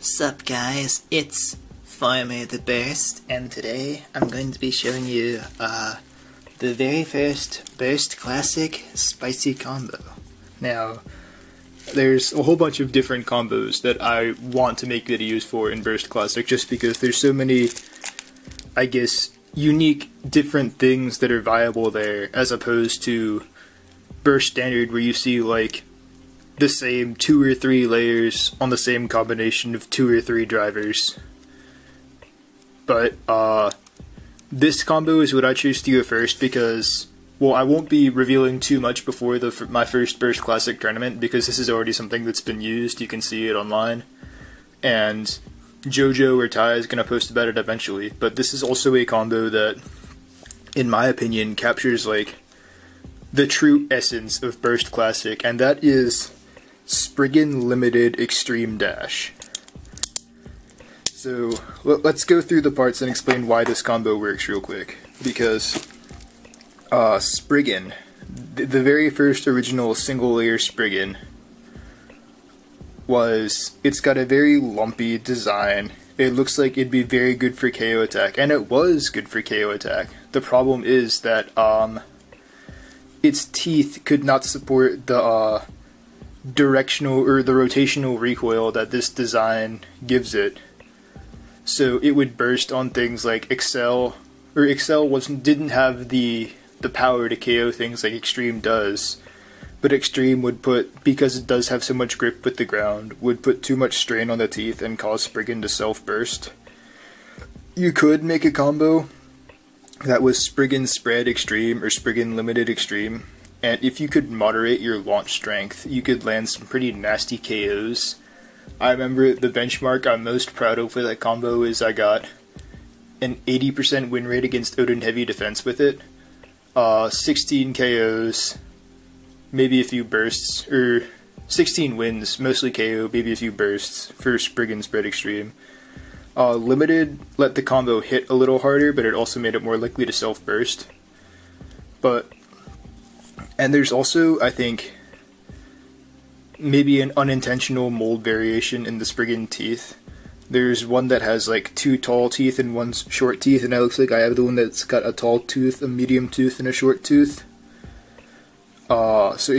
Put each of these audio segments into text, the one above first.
Sup guys, it's Farmer the Burst, and today I'm going to be showing you the very first Burst Classic Spicy Combo. Now, there's a whole bunch of different combos that I want to make videos for in Burst Classic just because there's so many, I guess, unique different things that are viable there as opposed to Burst Standard where you see like the same 2 or 3 layers on the same combination of 2 or 3 drivers. But this combo is what I choose to go first because, well, I won't be revealing too much before my first Burst Classic tournament because this is already something that's been used. You can see it online, and Jojo or Ty is going to post about it eventually. But this is also a combo that, in my opinion, captures like the true essence of Burst Classic, and that is Spriggan Limited Xtreme Dash. So let's go through the parts and explain why this combo works real quick. Because Spriggan, the very first original single layer Spriggan, it's got a very lumpy design. It looks like it'd be very good for KO attack, and it was good for KO attack. The problem is that its teeth could not support the directional or the rotational recoil that this design gives it. So it would burst on things like Excel, or Excel didn't have the power to KO things like Xtreme does. But Xtreme would because it does have so much grip with the ground, would put too much strain on the teeth and cause Spriggan to self-burst. You could make a combo that was Spriggan Spread Xtreme or Spriggan Limited Xtreme, and if you could moderate your launch strength, you could land some pretty nasty KOs. I remember the benchmark I'm most proud of for that combo is I got an 80% win rate against Odin Heavy Defense with it, 16 KOs, maybe a few bursts, or 16 wins, mostly KO, maybe a few bursts for Spriggan Spread Xtreme. Limited let the combo hit a little harder, but it also made it more likely to self-burst. And there's also, I think, maybe an unintentional mold variation in the Spriggan teeth. There's one that has like 2 tall teeth and 1 short teeth, and it looks like I have the one that's got a tall tooth, a medium tooth, and a short tooth. So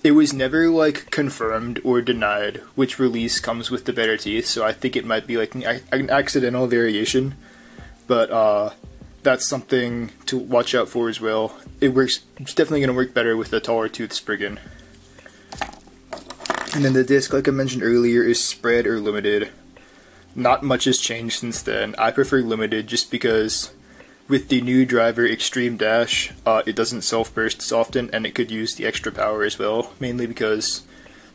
it was never like confirmed or denied which release comes with the better teeth, so I think it might be like an accidental variation, but that's something to watch out for as well. It's definitely going to work better with the taller tooth Spriggan. And then the disc, like I mentioned earlier, is spread or limited. Not much has changed since then. I prefer limited just because with the new driver Xtreme Dash, it doesn't self-burst as often, and it could use the extra power as well, mainly because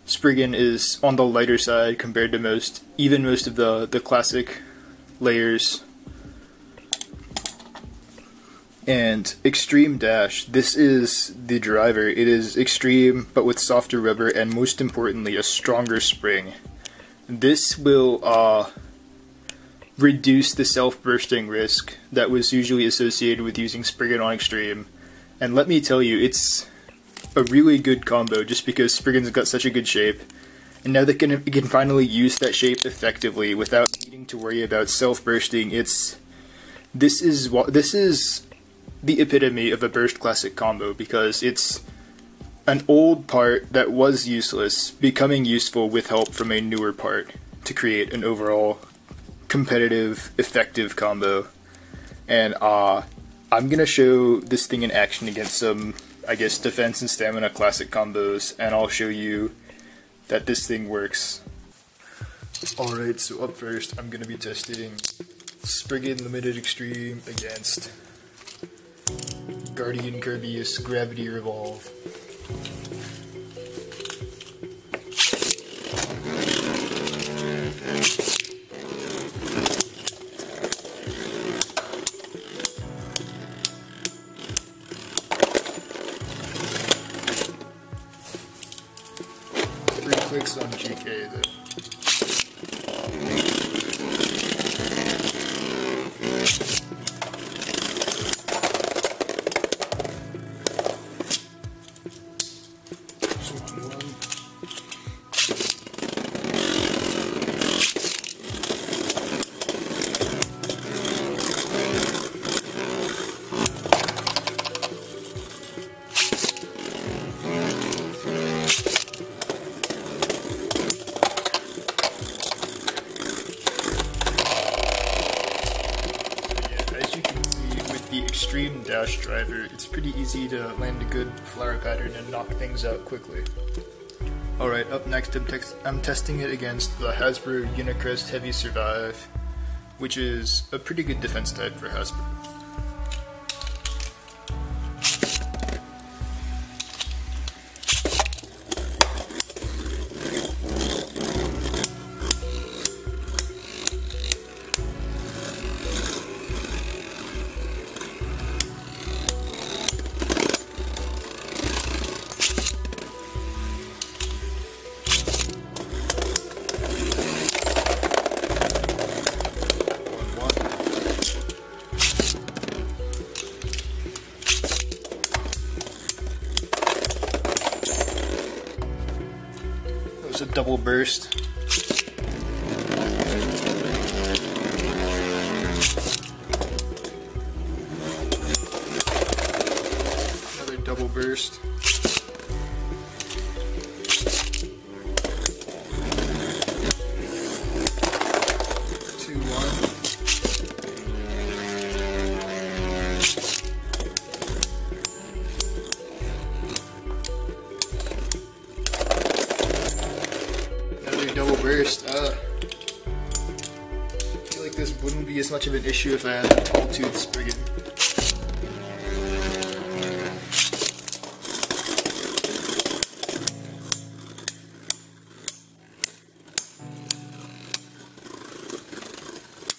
Spriggan is on the lighter side compared to most of the classic layers. And Xtreme Dash, this is the driver. It is extreme, but with softer rubber, and most importantly, a stronger spring. This will reduce the self-bursting risk that was usually associated with using Spriggan on Xtreme. And let me tell you, it's a really good combo just because Spriggan's got such a good shape. And now that it can finally use that shape effectively without needing to worry about self-bursting, this is the epitome of a Burst Classic combo because it's an old part that was useless becoming useful with help from a newer part to create an overall competitive, effective combo. And I'm gonna show this thing in action against some, I guess, defense and stamina classic combos, and I'll show you that this thing works. Alright, so up first I'm gonna be testing Spriggan Limited Xtreme against Guardian Kirby's Gravity Revolve. 3 clicks on GK though. Xtreme dash driver. It's pretty easy to land a good flower pattern and knock things out quickly. Alright, up next I'm testing it against the Hasbro Unicrest Heavy Survive, which is a pretty good defense type for Hasbro. A double burst. Another double burst. Double burst. I feel like this wouldn't be as much of an issue if I had a tall tooth Spriggan.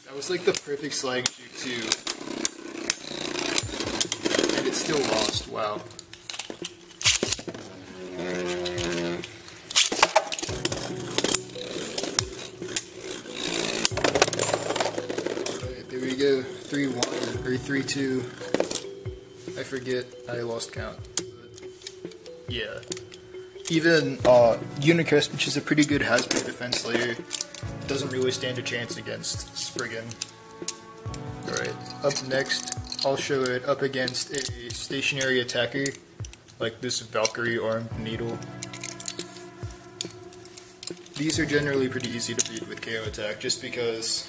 That was like the perfect sliding shoot too, and it still lost. Wow. There we go, 3-1 or 3-2. I forget, I lost count. But yeah. Even Unicrest, which is a pretty good Hasbro defense layer, doesn't really stand a chance against Spriggan. Alright, up next, I'll show it up against a stationary attacker, like this Valkyrie armed needle. These are generally pretty easy to beat with KO attack, just because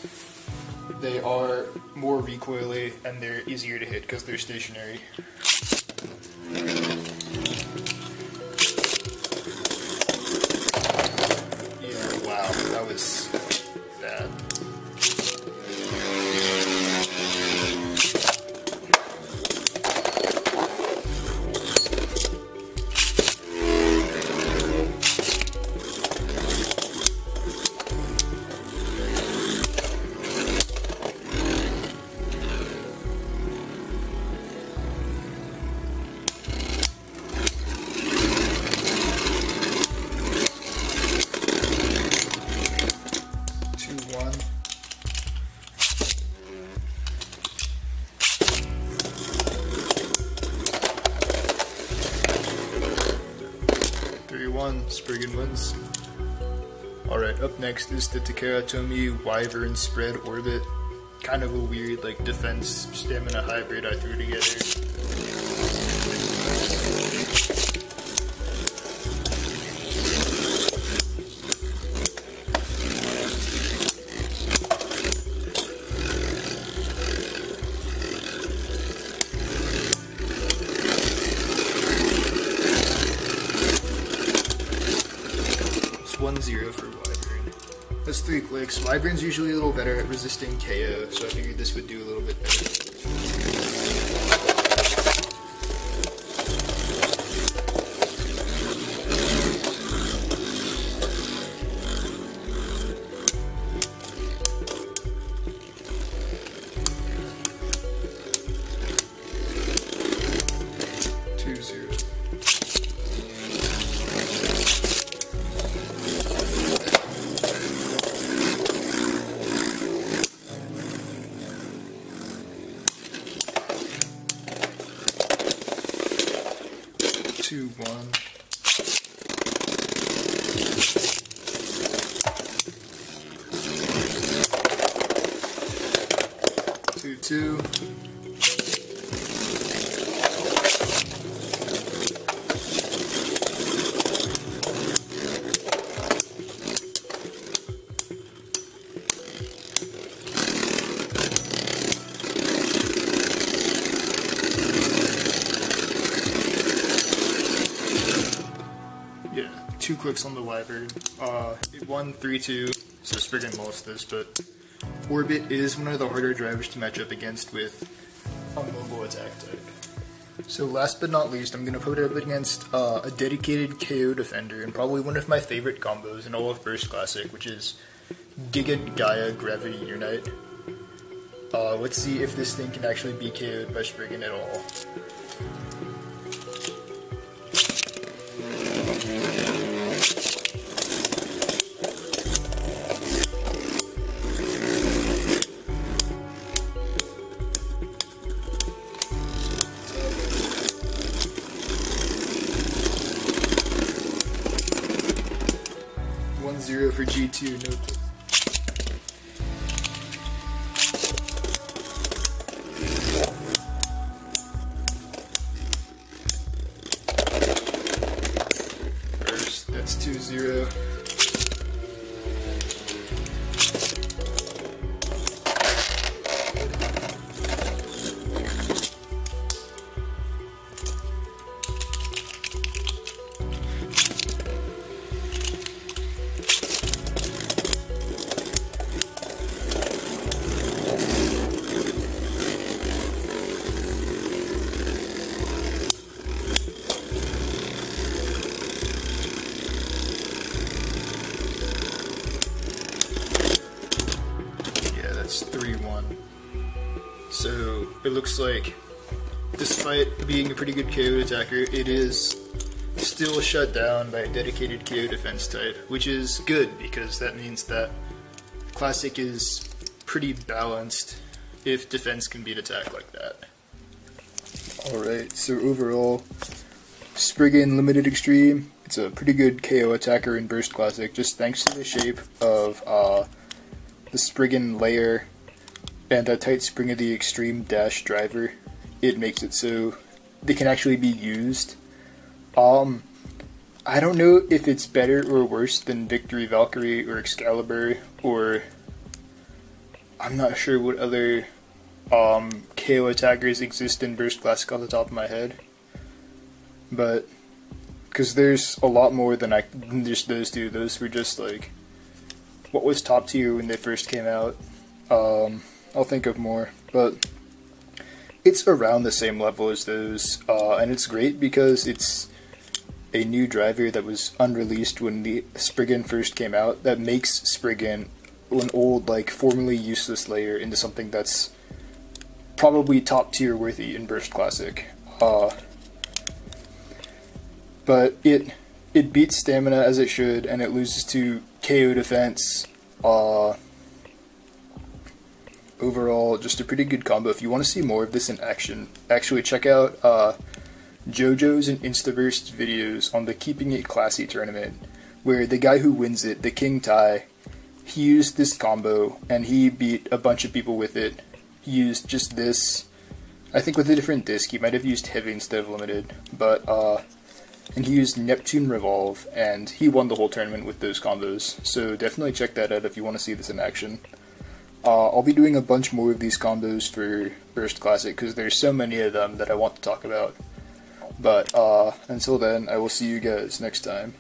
they are more recoily and they're easier to hit because they're stationary. Yeah, wow, that was bad. Spriggan wins. Alright, up next is the Takeratomi Wyvern Spread Orbit. Kind of a weird, like, defense stamina hybrid I threw together. It's 1-0 for Wyvern. That's 3 clicks. Wyvern's usually a little better at resisting KO, so I figured this would do a little bit better. Two, 1. 2-2. clicks on the Wyvern. It won 3-2, so Spriggan lost this, but Orbit is one of the harder drivers to match up against with a mobile attack type. So last but not least, I'm going to put it up against a dedicated KO defender, and probably one of my favorite combos in all of Burst Classic, which is Giga Gaia Gravity Unite. Let's see if this thing can actually be KO'd by Spriggan at all. Zero for G2, no. First, that's 2-0. That's 3-1. So it looks like, despite being a pretty good KO attacker, it is still shut down by a dedicated KO defense type, which is good because that means that Classic is pretty balanced if defense can beat attack like that. Alright, so overall, Spriggan Limited Xtreme, it's a pretty good KO attacker in Burst Classic, just thanks to the shape of the Spriggan layer and that tight spring of the Extreme dash driver. It makes it so they can actually be used. I don't know if it's better or worse than Victory Valkyrie or Excalibur, or I'm not sure what other KO attackers exist in Burst Classic off the top of my head, but because there's a lot more than just those two. Those were just like what was top tier when they first came out. I'll think of more, but it's around the same level as those, and it's great because it's a new driver that was unreleased when the Spriggan first came out that makes Spriggan, an old, like, formerly useless layer, into something that's probably top tier worthy in Burst Classic. But it beats stamina as it should, and it loses to KO defense. Overall, just a pretty good combo. If you want to see more of this in action, actually check out JoJo's and Instaburst's videos on the Keeping It Classy tournament, where the guy who wins it, the King Tai, he used this combo, and he beat a bunch of people with it. He used just this, I think with a different disc. He might have used Heavy instead of Limited, but and he used Neptune Revolve, and he won the whole tournament with those combos. So definitely check that out if you want to see this in action. I'll be doing a bunch more of these combos for Burst Classic because there's so many of them that I want to talk about. But until then, I will see you guys next time.